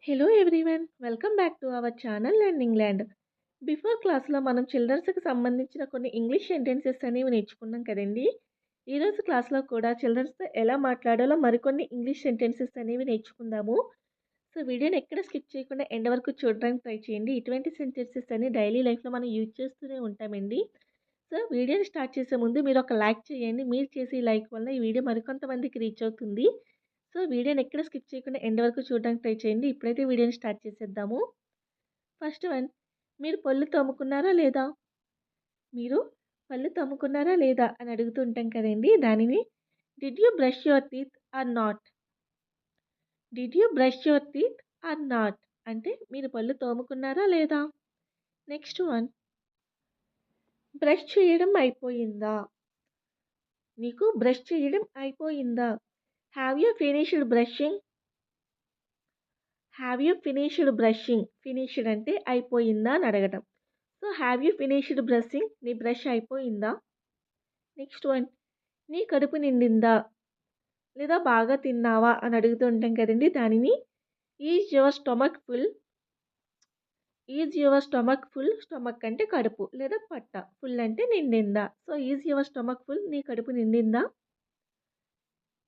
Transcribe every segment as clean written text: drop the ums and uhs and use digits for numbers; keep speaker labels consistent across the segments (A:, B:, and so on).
A: Hello everyone, welcome back to our channel learning land. Before క్లాస్లో మనం చిల్డ్రన్స్కి సంబంధించిన కొన్ని ఇంగ్లీష్ సెంటెన్సెస్ అనేవి నేర్చుకున్నాం కదండి. ఈరోజు క్లాస్లో కూడా చిల్డ్రన్స్తో ఎలా మాట్లాడాలో మరికొన్ని ఇంగ్లీష్ సెంటెన్సెస్ అనేవి నేర్చుకుందాము. సో వీడియోని ఎక్కడ స్కిప్ చేయకుండా ఎండ్ వరకు చూడడానికి ట్రై చేయండి. ఇటువంటి సెంటెన్సెస్ అని డైలీ లైఫ్లో మనం యూజ్ చేస్తూనే ఉంటామండి. సో వీడియోని స్టార్ట్ చేసే ముందు మీరు ఒక లైక్ చేయండి. మీరు చేసే లైక్ వల్ల ఈ వీడియో మరికొంతమందికి రీచ్ అవుతుంది. సో వీడియోని ఎక్కడ స్కిప్ చేయకుండా ఎండ్ వరకు చూడడానికి ట్రై చేయండి. ఇప్పుడైతే వీడియోని స్టార్ట్ చేసేద్దాము. ఫస్ట్ వన్, మీరు పళ్ళు తోముకున్నారా లేదా? మీరు పళ్ళు తోముకున్నారా లేదా అని అడుగుతూ ఉంటాం కదండి. దానిని did you brush your teeth or not? Did you brush your teeth or not అంటే మీరు పళ్ళు తోముకున్నారా లేదా. నెక్స్ట్ వన్, బ్రష్ చేయడం అయిపోయిందా? నీకు బ్రష్ చేయడం అయిపోయిందా? Have you finished brushing? Have you finished brushing? Finished అంటే అయిపోయిందా అని అడగటం. So have you finished brushing? నీ బ్రష్ అయిపోయిందా. నెక్స్ట్ వన్, నీ కడుపు నిండిందా లేదా బాగా తిన్నావా అని అడుగుతూ ఉంటాం కదండి. దానిని is your stomach full? Is your stomach full? Stomach అంటే కడుపు లేదా పట్ట, ఫుల్ అంటే నిండిందా. So is your stomach full? నీ కడుపు నిండిందా.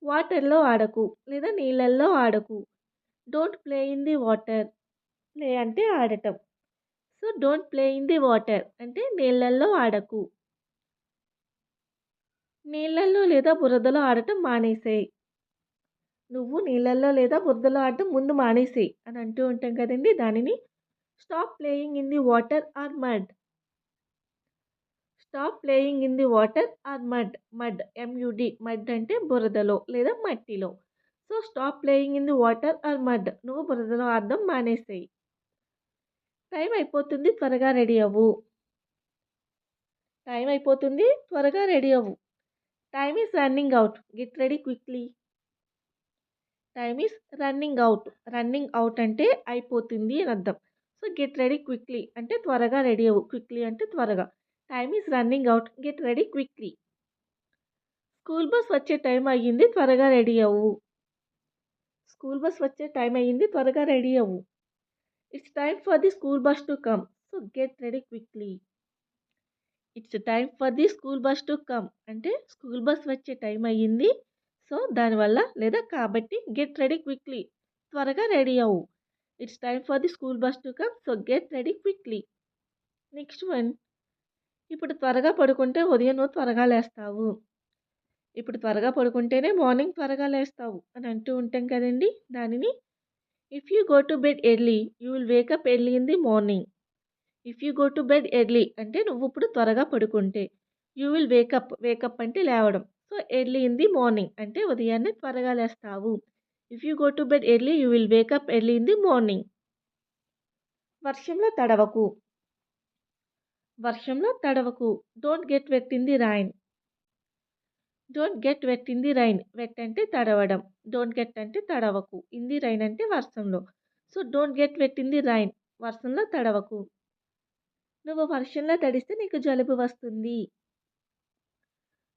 A: వాటర్లో ఆడకు లేదా నీళ్ళల్లో ఆడకు. Don't play in the water. Play అంటే ఆడటం. So don't play in the water అంటే నీళ్ళల్లో ఆడకు. నీళ్ళల్లో లేదా బురదలో ఆడటం మానేసేయి. నువ్వు నీళ్ళల్లో లేదా బురదలో ఆడటం ముందు మానేసేయి అని అంటూ ఉంటాం కదండి. దానిని stop playing in the water or mud. Stop playing in the water or mud. Mud M U D, mud అంటే బురదలో లేదా మట్టిలో. So stop playing in the water or mud, నువ్వు బురదలో ఆడడం మానేసేయి. టైం అయిపోతుంది, త్వరగా రెడీ అవ్వు. టైం అయిపోతుంది, త్వరగా రెడీ అవ్వు. Time is running out, get ready quickly. Time is running out. Running out అంటే అయిపోతుంది అని అర్థం. సో గెట్ రెడీ క్విక్లీ అంటే త్వరగా రెడీ అవ్వు. క్విక్లీ అంటే త్వరగా. Time is running out, get ready quickly. School bus వచ్చే టైం అయ్యింది, త్వరగా రెడీ అవ్వు. స్కూల్ బస్ వచ్చే టైం అయ్యింది, త్వరగా రెడీ అవ్వు. It's time for the school bus to come, so get ready quickly. It's time for the school bus to come అంటే school bus వచ్చే టైం అయ్యింది. సో దానివల్ల లేదా కాబట్టి గెట్ రెడీ క్విక్లీ, త్వరగా రెడీ అవ్వు. It's time for the school bus to come, so get ready quickly. Next one, ఇప్పుడు త్వరగా పడుకుంటే ఉదయం నువ్వు త్వరగా లేస్తావు. ఇప్పుడు త్వరగా పడుకుంటేనే మార్నింగ్ త్వరగా లేస్తావు అని అంటూ ఉంటాం కదండి. దానిని if you go to bed early you will wake up early in the morning. If you go to bed early అంటే నువ్వు ఇప్పుడు త్వరగా పడుకుంటే, యూ విల్ వేకప్, వేకప్ అంటే లేవడం. So early in the morning అంటే ఉదయాన్నే త్వరగా లేస్తావు. If you go to bed early you will wake up early in the morning. వర్షంలో తడవకు. వర్షంలో తడవకు. Don't get wet in the rain. Don't get wet in the rain. Wet అంటే తడవడం. డోంట్ గెట్ అంటే తడవకు. ఇన్ ది రైన్ అంటే వర్షంలో. So don't get wet in the rain, వర్షంలో తడవకు. నువ్వు వర్షంలో తడిస్తే నీకు జలుబు వస్తుంది.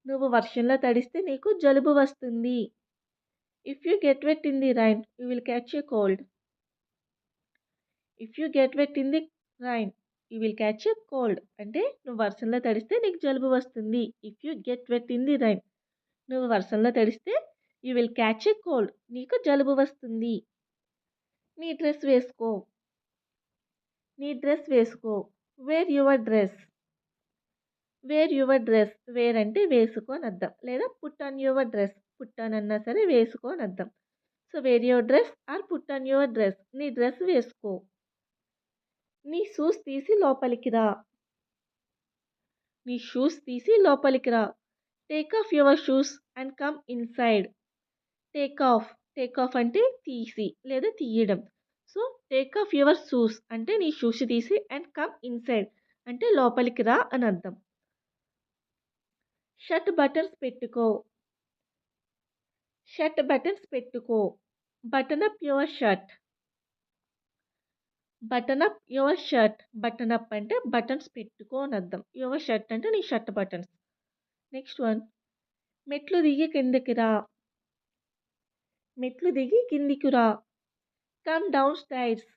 A: నువ్వు వర్షంలో తడిస్తే నీకు జలుబు వస్తుంది. If you get wet in the rain you will catch a cold. If you get wet in the rain you will catch a cold అంటే నువ్వు వర్షంలో తడిస్తే నీకు జలుబు వస్తుంది. If you get wet in the rain, నువ్వు వర్షంలో తడిస్తే you will catch a cold, నీకు జలుబు వస్తుంది. నీ డ్రెస్ వేసుకో. నీ డ్రెస్ వేసుకో. Wear your dress. Wear your dress. Wear అంటే వేసుకో అని అర్థం, లేదా put on your dress. Put on అన్నా సరే వేసుకో అని అర్థం. So where your dress are put on your dress. నీ డ్రెస్ వేసుకో. నీ షూస్ తీసి లోపలికి రా. నీ షూస్ తీసి లోపలికి రా. Take off your shoes and come inside. Take off, take off అంటే తీసి లేదా తీయడం. So take off your shoes అంటే నీ షూస్ తీసి అండ్ కమ్ ఇన్సైడ్ అంటే లోపలికి రా అని అర్థం. షర్ట్ బటన్స్ పెట్టుకో. షర్ట్ బటన్స్ పెట్టుకో. Button up your shirt. Button up your shirt. Button up అంటే బటన్స్ పెట్టుకో అని అర్థం. యువర్ షర్ట్ అంటే నీ షర్ట్ బటన్స్. నెక్స్ట్ వన్, మెట్లు దిగి కిందకి రా. మెట్లు దిగి కిందికి రా. Come down stairs.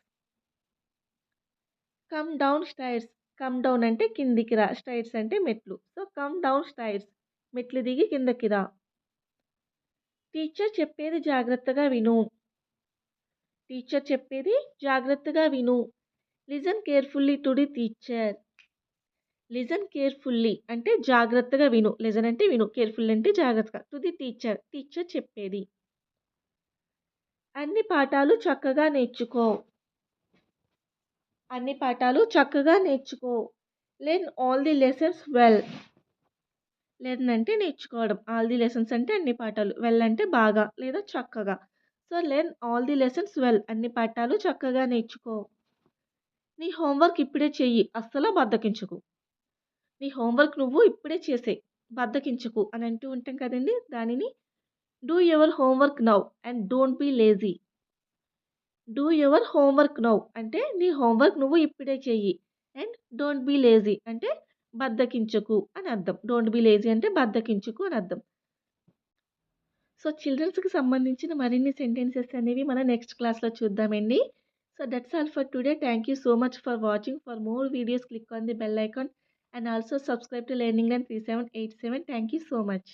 A: Come down stairs. Come down అంటే కిందికి రా. స్టైర్స్ అంటే మెట్లు. So, come down stairs. మెట్లు దిగి కిందకి రా. టీచర్ చెప్పేది జాగ్రత్తగా విను. టీచర్ చెప్పేది జాగ్రత్తగా విను. Listen carefully to the teacher. Listen carefully అంటే జాగ్రత్తగా విను. లిజన్ అంటే విను. కేర్‌ఫుల్ అంటే జాగ్రత్తగా. To the teacher. టీచర్ చెప్పేది. అన్ని పాఠాలు చక్కగా నేర్చుకో. అన్ని పాఠాలు చక్కగా నేర్చుకో. Learn all the lessons well. Learn అంటే నేర్చుకోవడం. ఆల్ ది లెసన్స్ అంటే అన్ని పాఠాలు. వెల్ అంటే బాగా లేదా చక్కగా. So, learn all the lessons well. అన్ని పాఠాలు చక్కగా నేర్చుకో. నీ హోంవర్క్ ఇప్పుడే చెయ్యి. అస్సలు బద్ధకించకు. నీ హోంవర్క్ నువ్వు ఇప్పుడే చేసేయి. బద్ధకించకు అని అంటూ ఉంటాం కదండీ! దానిని do your homework now and don't be lazy. Do your homework now అంటే నీ హోంవర్క్ నువ్వు ఇప్పుడే చెయ్యి. అండ్ డోంట్ బి లేజీ అంటే బద్ధకించకు అని అర్థం. డోంట్ బి లేజీ అంటే బద్ధకించకు అని అర్థం. సో, చిల్డ్రన్స్‌కి సంబంధించిన మరిన్ని సెంటెన్సెస్ అనేవి మనం నెక్స్ట్ క్లాస్‌లో చూద్దామండి. So, that's all for today. Thank you so much for watching. For more videos click on the bell icon and also subscribe to Learning Land 3787. Thank you so much.